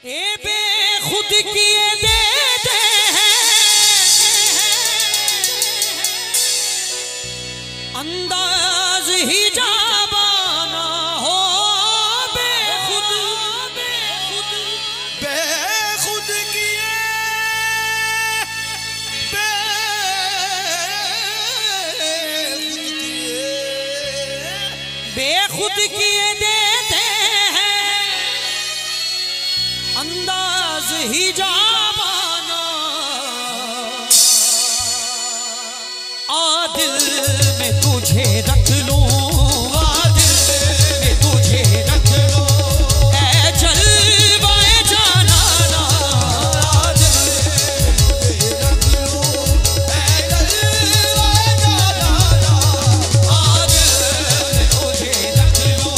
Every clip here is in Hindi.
ए बेखुद किए देते हैं अंदाज ही जाबाना हो। बेखुद बेखुद बेखुद किए बेखुद किए देते हैं अंदाज ही जाबाना। आदिल में तुझे रख लूं, आदिल में तुझे रख लूं, ऐ जलवाए जानाना। आदिल में रख लूं, ऐ जलवाए जानाना। आदिल में तुझे रख लूं,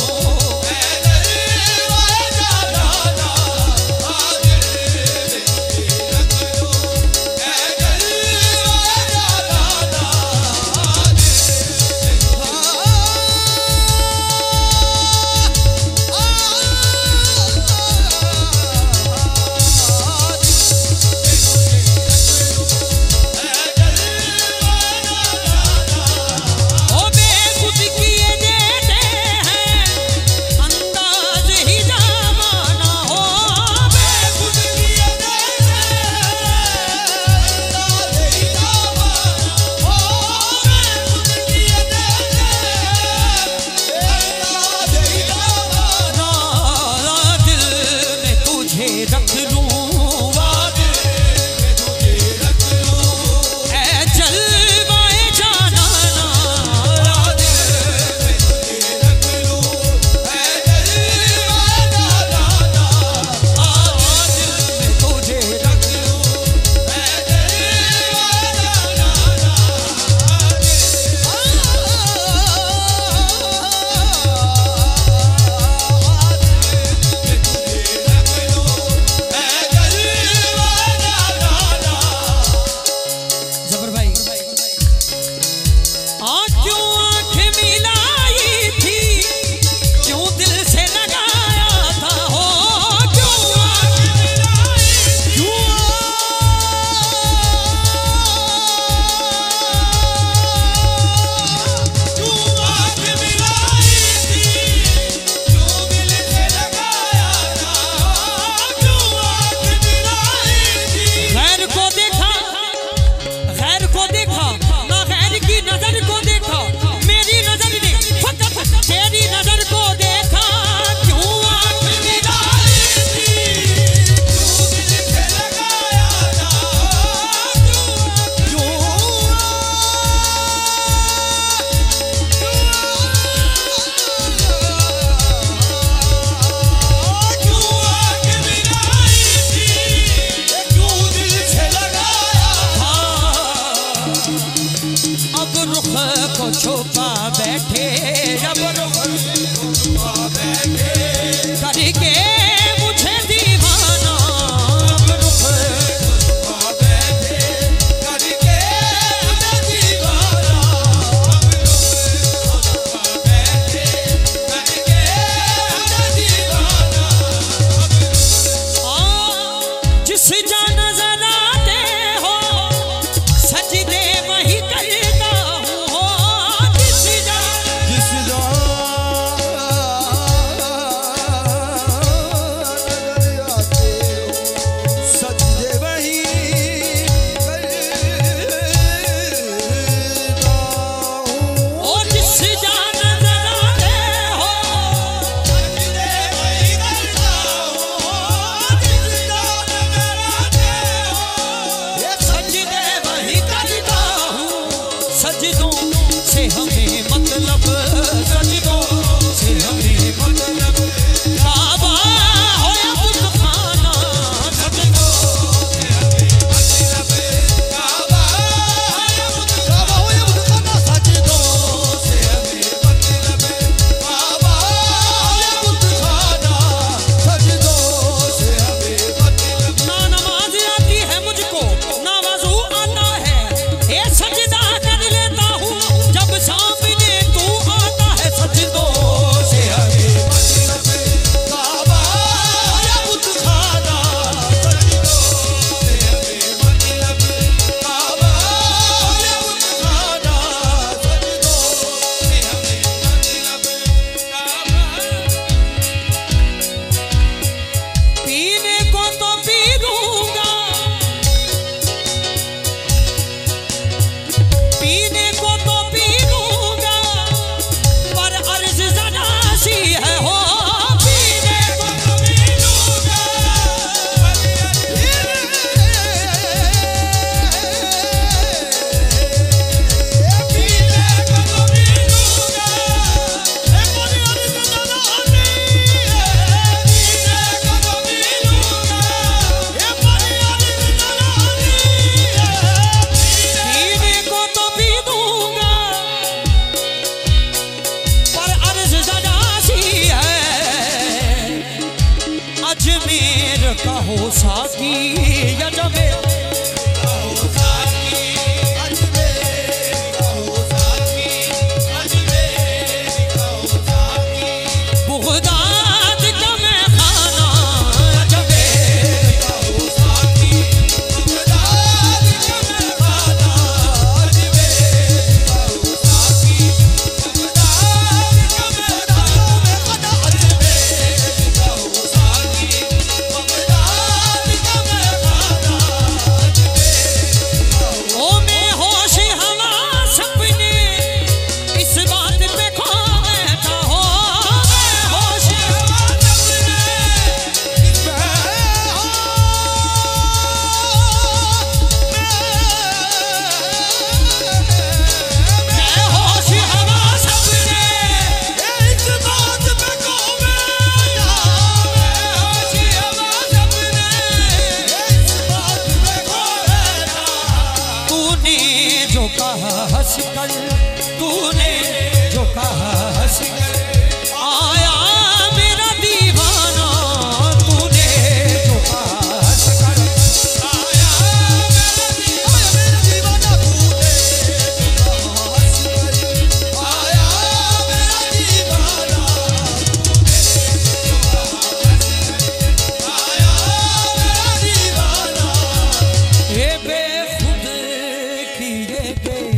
ऐ जलवाए जानाना। आदिल में तुझे रख लूं, ऐ जलवाए जानाना। ओ बेखुद किए देते हैं अंदाज ही जामाना हो। बेखुद किए देते हैं अंदाज ही जामाना हो। बेखुद किए देते हैं अंदाज ही जामाना। दिल में तुझे रख लूं, दिल में तुझे रख लूं, ऐ जलवाए जानाना। दिल में तुझे रख लूं, ऐ जलवाए जानाना। दिल में तुझे रख लूं, ऐ जलवाए जानाना। दिल में तुझे रख लूं, ऐ अजमेर का हो साकी अजमेर बुगदाद का मैं खाना अजमेर का हो साकी बुगदाद का मैं खाना अजमेर का हो साकी बुगदाद का मैं खाना अजमेर का हो साकी बुगदाद का मैं खाना अजमेर ओ मैं होश हवा सपने इस बात पे खो बैठा हो मैं होश हवा सपने मैं होश हवा सपने इस बात पे खो बैठा मैं होश हवा सपने इस बात पे खो बैठा तूने जो कहा हंस कर तूने जो कहा हंस कर आया मेरा दीवाना तूने जो कहा हंस कर आया मेरा दीवाना तूने जो कहा हंस कर आया मेरा दीवाना तूने जो कहा हंस कर आया मेरा दीवाना ये बेखुद किए गए